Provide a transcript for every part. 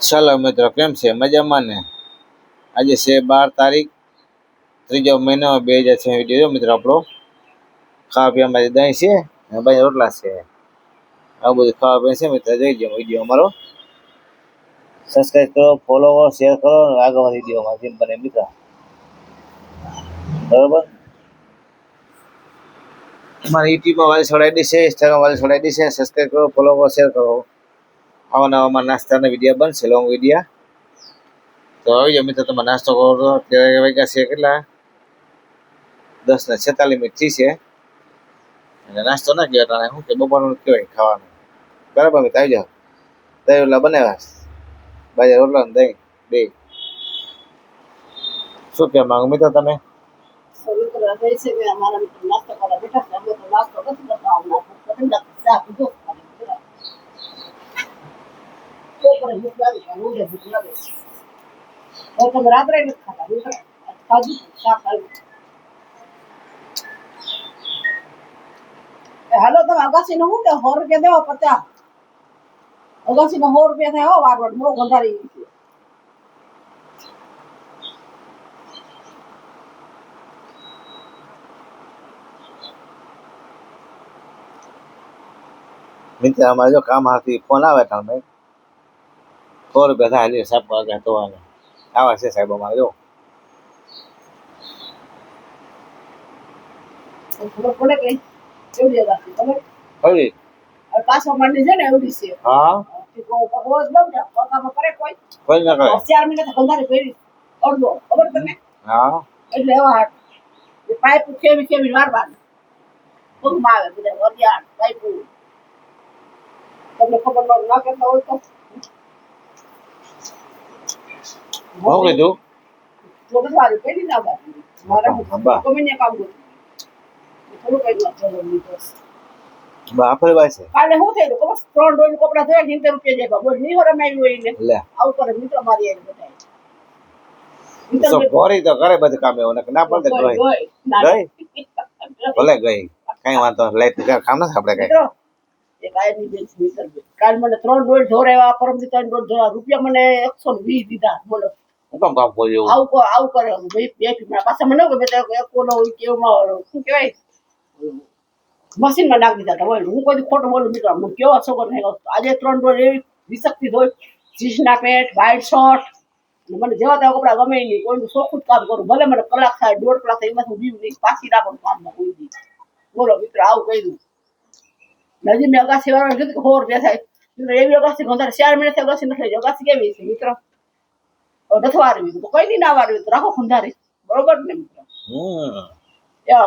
ચાલો મિત્રો, કેમ છે? મજામાં ને? આજે છે 12 તારીખ, ત્રીજો મહિનો 2006 વિડીયો. મિત્રો આપણો ખાવા પીવામાં દહીં છે અને ભાઈ રોટલા છે. આવું બધું ખાવા પીવા છે મિત્રો. જોઈ જાઓ વિડીયો અમારો, સબસ્ક્રાઈબ કરો, ફોલો કરો, શેર કરો અને આગળ વિડીયોમાં જેમ બને મિત્રો. બરોબર, અમારી યુટ્યુબમાં વાલી છોડાઈ છે, ઇન્સ્ટાગ્રામ વાલી છોડાઈ છે. સબસ્ક્રાઈબ કરો, ફોલો કરો, શેર કરો. આવા નવામાં નાસ્તાના વિડીયો બનશે, લોંગ વિડીયા. તો આવી જાઓ મિત્રો, તમે નાસ્તો કરો તો અત્યારે વાગ્યા છે કેટલા? 10:46 થઈ છે. અને નાસ્તો ના કહેવાય, શું કે બપોરનું કહેવાય ખાવાનું. બરાબર મિત્રો, આવી જાઓ. દહીં રોટલા બનાવ્યા, બાજરા રોટલા દહીં બે. શું કહેવા માંગો મિત્રો તમે? રાત્રે નથી ખાતા. હાલો તમે અગાસી નો શું કે 100 રૂપિયા દેવો 50. અગાસી નો 100 રૂપિયા થાય. હો વારવડ બહુ વધારી છે. મિત્ર અમારે જો કામ હાથી ફોન આવે તમે 100 રૂપિયા થાય લે સાહેબ આગળ તો આવા છે સાહેબ અમારે જો. ખબર પડે કઈ એવડી અગાસી ખબર કઈ પાછો માંડી છે ને એવડી છે. હા રોજ લઉં ને પકામાં કરે કોઈ કોઈ ના કરે 4 મહિના તો બંધારી ફેરી અડધો ખબર તમને. હા એટલે એવા પાઇપ ખેવી ખેવી વારવાનું પગમાં આવે બધા વરિયાળ પાઇપુ. તમને ખબર ના કરતા હોય તો હું કીધું થોડું સારું પેલી ના વાત મારા ગમે કામ કરું થોડું કઈ આપણી વાત છે. કાલે શું થયું ખબર 3 ડોલ કપડા ધોયા 70 રૂપિયા જેવા બોલ નહીં રમાયું હોય ને લે આવું કરે મિત્ર મારી આવી બતાય તો ગોરી તો કરે બધું કામ એવું ના પડે ગઈ ભલે ગઈ કઈ વાંધો લઈ કામ નથી આપણે કઈ. કાલ મને 3 ડોલ ધોરાવ્યા પરમ 3 ડોલ ધોરા રૂપિયા મને 120 દીધા. બોલો હું કામ કામ કર્યું આવું કરે પાછા મને શું કેવાય મશીનમાં નાખી દીધા. હું કોઈ ખોટું બોલું મિત્રો કેવો છોકરો નહીં. આજે 3 ડોલ એવી વિસકતી ધોઈ જીન્સના પેન્ટ વ્હાઈટ શર્ટ મને જેવા તેવા કપડા ગમે નહીં. કોઈનું ચોખ્ખું જ કામ કરું ભલે મને કલાક થાય 1.5 કલાક થાય એમાં હું બીવું નહીં પાછી રાખું કામમાં કોઈ દી. બોલો મિત્ર આવું કર્યું. નજી મેં અગાસી વાળા કીધું કે 100 રૂપિયા થાય મિત્ર એવી અગાસી વધારે 4 મહિનાથી અગાસી નથી. અગાસી કેવી છે મિત્ર નથી વારવી તો કઈ દી ના વારવી તો રાખો ખંધારી બરોબર ને મિત્ર.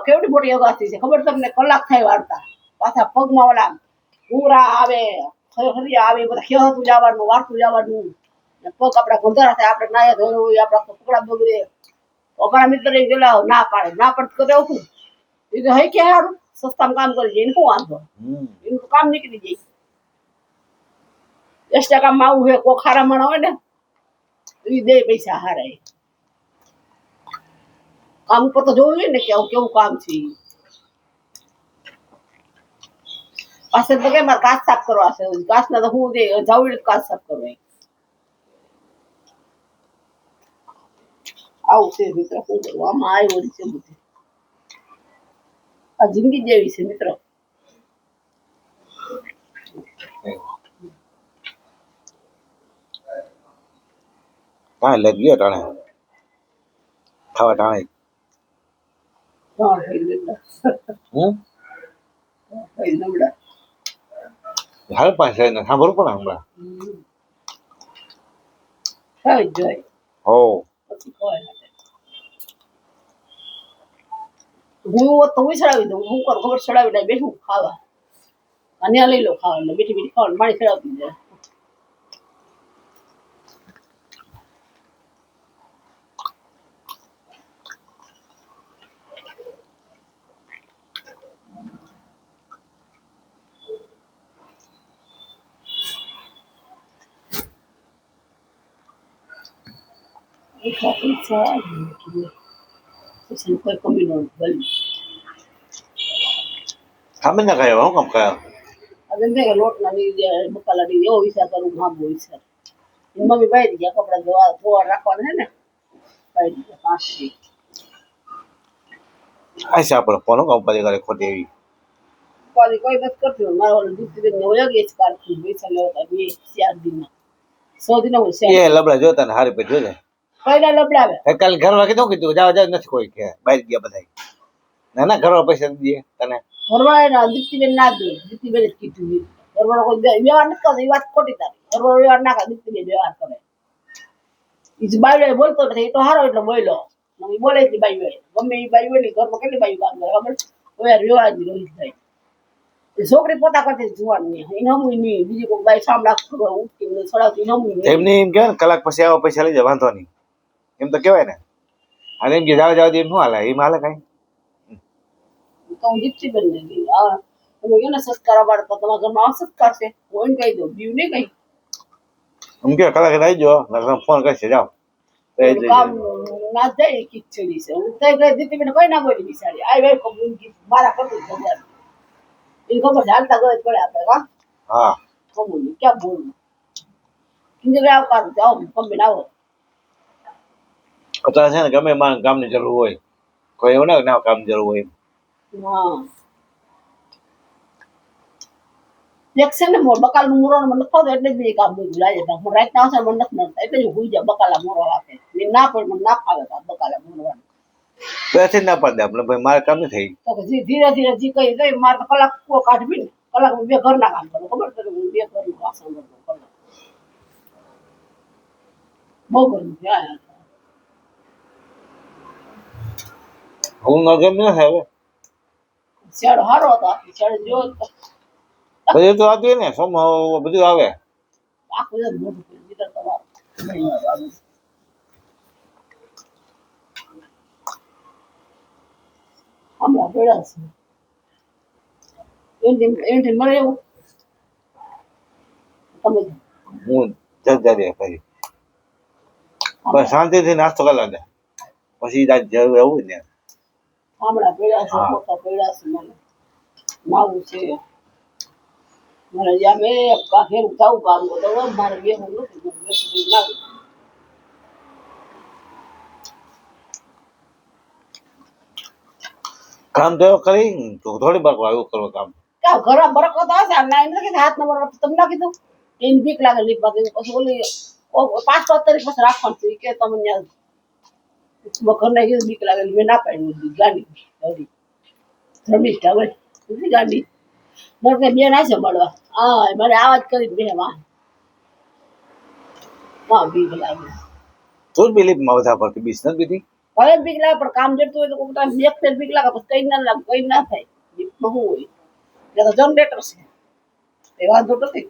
કેવડી મોટી અગાસી છે ખબર તમને. કલાક થાય વાળતા પાછા પગમાં ઓલા પૂરા આવે ખરિયા આવે બધા ખેતું જવાનું વારતું જવાનું પગ આપડા ગંધારા થાય. આપણે નાયા ધોયું હોય આપડા કપડા બગડે. અમારા મિત્ર ગયેલા ના પાડે ના પડે તો શું એ તો હઈ કે સારું સસ્તામાં કામ કરી જાય એને શું વાંધો એનું તો કામ નીકળી જાય. 10% માં આવું છે કોઈ ખારા માણા હોય ને એ દે પૈસા હારા કામ ઉપર તો જોવું જોઈએ ને કે આવું કેવું કામ છે. પાછળ તો કે મારે કાચ સાફ કરવા છે કાચ ના તો હું દે જાવ કાચ સાફ કરવા આવું છે મિત્ર. શું કરવું આમાં આવ્યું છે બધું આ જિંદગી જેવી છે મિત્ર. કાંઈ લગ્યો ટાણે ખાવા ટાણે હાલ પાસે સાંભળવું પણ હમણાં હો હું તો હું ચડાવી દઉં. હું કરું ખબર ચડાવી દઈ બેઠું ખાવા અને લઈ લો ખાવા એટલે બેઠી બેઠી ખાવાનું મારી ચડાવતી જાય. કોઈ કમી ન ભલી સામે ના કયો હું કામ કયો હવે લોટ ના મસાલા એવો વિચાર કરું હા બહુ વિચાર એની મમ્મી બાઈ ગયા કપડા ધોવા રાખવાના છે ને બાઈ દીધા 5 દી આ છે આપણે ફોન કંપની કરે ખોટી એવી કોઈ કોઈ નથી કરતું મારો ઓલો દીકરી ને હોય ગઈ કાઢતી પૈસા લેવા બે 4 દિનમાં 100 દિન હોય એ લબડા જોતા ને હારી પછી જોજે પહેલા લબડાવે કાલે ઘરમાં કીધું કીધું જાવ જાવ નથી કોઈ કે બહાર ગયા બધા ના ના ઘરમાં પૈસા દે તને ઘરવાળા ના દીકરીબેન ના દે દીકરીબેન જ કીધું ઘરવાળો કોઈ વ્યવહાર નથી કરતો એ વાત ખોટી તારી ઘરવાળો વ્યવહાર ના કરે દીકરીબેન વ્યવહાર કરે એ બાઈ બોલતો નથી એ તો હારો એટલે બોલ્યો એ બોલે જ બાઈ હોય ગમે એ બાઈ હોય ને ઘરમાં કેટલી બાઈ કામ કરે ખબર વ્યવહાર જ રોહિત થાય છોકરી પોતા કરતી જોવાની એ નમું નહીં બીજી કોઈ બાઈ સાંભળા ઉઠીને છોડાવતી નમું એમને એમ કહેવાય ને કલાક પછી આવો પૈસા લઈ જાય વાંધો નહીં એમ તો કહેવાય ને અને એમ કે જાવ જાવ એમ શું હાલે એમ હાલે કઈ તો હું દીપ્તિ બન ગઈ તમે કહો ને સંસ્કાર અવાડ તો તમારા ઘરમાં આ સંસ્કાર છે હું એને કહી દઉં બીજું નહીં કહી એમ કે કલાક આવી જાઓ ફોન કરશે જાઓ કામ ના જાય ખીચડી છે હું થઈ ગઈ દીપ્તિ બેન કઈ ના બોલી બિચારી આ ભાઈ કબૂલ મારા કરતું ભગવાન એ ખબર હાલતા ગયો પડે આપણે હા કબૂલ ક્યાં બોલવું કિંજરે આવકાર જાઓ કમ્બીન આવો અત્યારે છે ને ગમે મારે કામની જરૂર હોય કોઈ એવું ના કામની જરૂર હોય હા એક છે ને બકાલ નું મોરો મને લખો એટલે જ બે કામ બધું લાગે હું રાત ના આવશે મને નથી નડતા એટલે જ હું જા બકાલા મોરો આપે ને ના પણ મને ના ફાવે બકાલા મોરવાનું પછી ના પડે આપણે ભાઈ મારે કામ નહીં થઈ તો ધીરે ધીરે જી કહી દઈ મારે તો કલાક કાઢવી ને કલાક 2 ઘરના કામ કરું ખબર છે હું 2 ઘરનું વાસણ કરું કલાક બહુ ગરમી છે હું ન ગમે ને હવે શેડો હારો હતો શેડો જો બધું તો આવતી ને સોમ બધું આવે આખું જ મોટું બીટર તમારું હમણાં બેડા છે એન્ટી મળે એવું તમે હું જતા રહે પછી બસ શાંતિથી નાસ્તો કરી લે પછી જરૂર એવું ને હમણાં બેડા છે મોટા બેડા છે મને નાવું છે મને જ્યાં મેં કાફેર ઉઠાવું કામ તો મારે બેહું નથી નાવું કામ તો કરી થોડી વાર એવું કરવું કામ ઘર બરકત હશે ના એમ નથી હાથ નંબર તમને ના કીધું એની બીક લાગે લીપ બાકી પછી ઓલી 5 તારીખ પછી રાખવાનું છે કે તમે ઘર ના કીધું બીક લાગે મેં ના પાડી ગાડી ગાડી ધર્મિષ્ઠ હવે ગાડી મને કે બેન આવશે મળવા હા મને આવાજ કરી બે માં બીક લાગે તું બિલીફ માં બધા પડતી બીસ નથી બીતી હવે બીક લાગે પણ કામ જતું હોય તો કોઈ ટાઈમ એક ફેર બીક લાગે પછી કઈ ના લાગે કઈ ના થાય બીકમાં શું હોય એટલે તો જનરેટર છે એ વાંધો નથી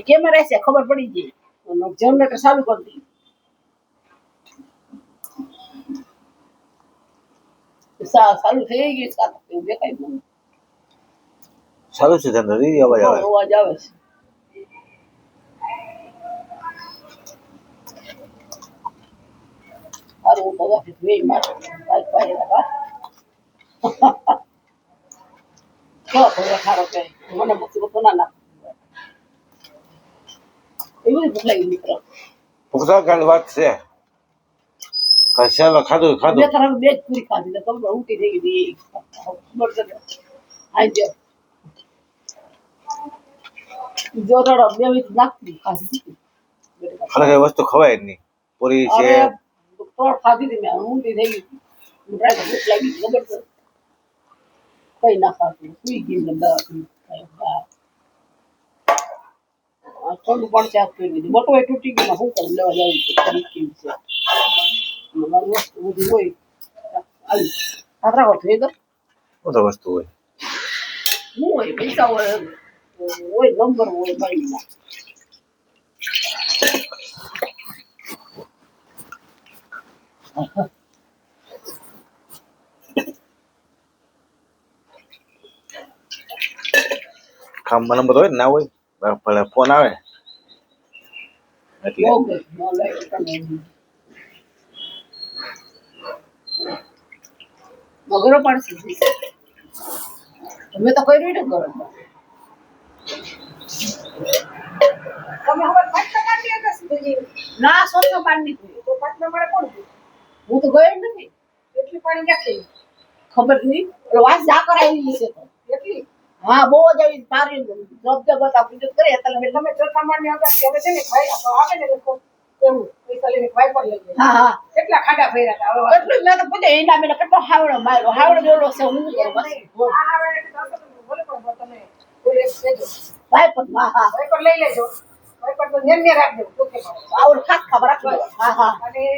કેમેરા છે ખબર પડી ગઈ જનરેટર ચાલુ કરી દી ચાલુ થઈ ગઈ એવું દેખાય મને સારું છે ધંધો અવાજ આવે અવાજ આવે છે સારું તો વેઈ મારે કેવો પડે ખારો કે મને મુસીબતો ના નાખ એવી ભૂખ લાગી મિત્ર પુખ્તા કાંડ વાત છે કશાલો ખાધું ખાધું બે તરફ બે જ પૂરી ખાધી તો ખબર ઉઠી થઈ ગઈ ખબર છે આજે જો થોડો બે મિનિટ નાખતી ખાધી ખરેખર વસ્તુ ખવાય જ નહીં પૂરી છે ત્રણ ખાધી હતી મેં ઊંધી થઈ ગઈ ભૂખ લાગી ખબર છે કઈ ના ખાતું સુઈ ગઈ ને દવા થોડું પણ ચાક કરી દીધું મોટો એ તૂટી ગયો શું કરું લેવા જવું કેવી છે મારી વસ્તુ બધી હોય આવી આટલા થઈ તો બધો વસ્તુ હોય શું હોય પૈસા હોય નંબર હોય બાઈકમાં કામમાં નંબર હોય ને ના હોય ભલે ફોન આવે એટલે મગરો પણ તમે તો કર્યું ને કરો ના સોનો પાણી નહીં તો 5 નંબરે કોણ ગયું? હું તો ગઈ જ નથી એટલી પાણી ક્યાંથી? ખબર નહીં ઓલો વાત જા કરાવી છે તો એટલી? હા બહુ જ આવી સારી જબ હતા પૂજન કરી એટલે તમે ચોથા માળની આગળ હવે છે ને ભાઈ આવે ને લોકો એવું પૈસા લઈને ભાઈ પર લઈ જાય. હા હા કેટલા ખાડા ફેર્યા હતા હવે વાત. એટલું જ મેં તો પૂછે એના મેં કેટલો હાવડો માર્યો હાવડો જેવડો છે હું કરું બસ આ આવે એટલે દસ તો ભલે પણ તમે કોઈ એક દેજો. ભાઈ પણ હા હા ભાઈ પર લઈ લેજો. ભાઈ પર તો નેમ ને રાખજો ચોખ્ખે પાડો. આવડું ખાસ ખબર રાખજો હા હા અને એ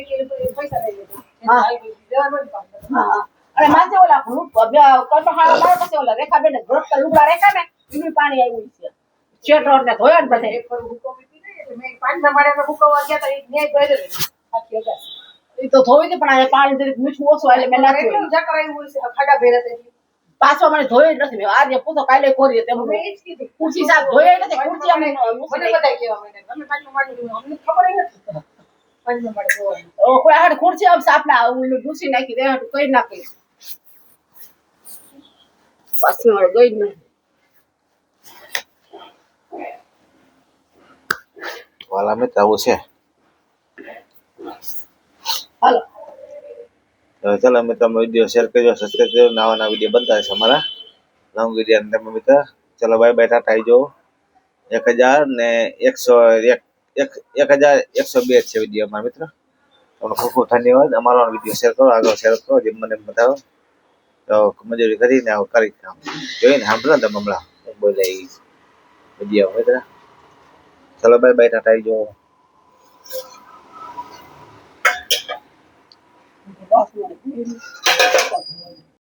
પૈસા લઈ લેજો. હા. દેવાનું જ કામ કરો. હા હા અને માથે ઓલા કટો હાડા મારો પાસે ઓલા રેખા બેન ગ્રોથ લુગડા રેખા ને એનું પાણી આવ્યું છે શેટર ને ધોયા ને બધે એક વાર હુકમ પીધી ને એટલે મેં 5 નંબરે હુકમવા ગયા હતા એ ન્યાય કર્યો આખી અગાસ. એ તો ધોવી હતી પણ આ પાણી જરીક મીઠું ઓછું એટલે મેં નાખ્યું એટલું જકર આવ્યું હોય છે ખાડા ફેર્યા હતા એટલે. પાછો મને ધોઈ જ નથી મેં આજે પૂછો કાલે કોરીએ તેમ મેં ઈ જ કીધું. ખુરશી સાહેબ ધોઈ નથી ખુરશી અમે મને બધાય કહેવા માંડ્યા. તમે 5 નંબરે જોયું. અમને ખબર ય નથી 5 નંબરે જોવાનું. કોઈ હાડ ખુરશી આમ સાપના ઓલું ડૂસી નાખી દે હાડ કઈ નાખી પાછી મારે ગઈ જ નહીં વાલા મિત્ર આવું છે. હાલો તો ચાલો મિત્રો તમે વિડીયો શેર કરજો, સબસ્ક્રાઈબ કરજો, નવા નવા વિડીયો બનતા રહેશે અમારા લોંગ વિડીયો. અને તમે મિત્ર ચાલો બાય બાય, ટાટા આવી જાઓ. 1102 છે વિડીયો અમારા મિત્ર. તમને ખૂબ ખૂબ ધન્યવાદ. અમારો વિડીયો શેર કરો, આગળ શેર કરો, જેમ મને બતાવો તો મજૂરી કરીને આવું કરી કામ જોઈને સાંભળો ને તમે હમણાં હું બોલે એ વિડીયો મિત્ર. ચાલો બાય બાય, ટાટા આવી જાઓ. બસ મને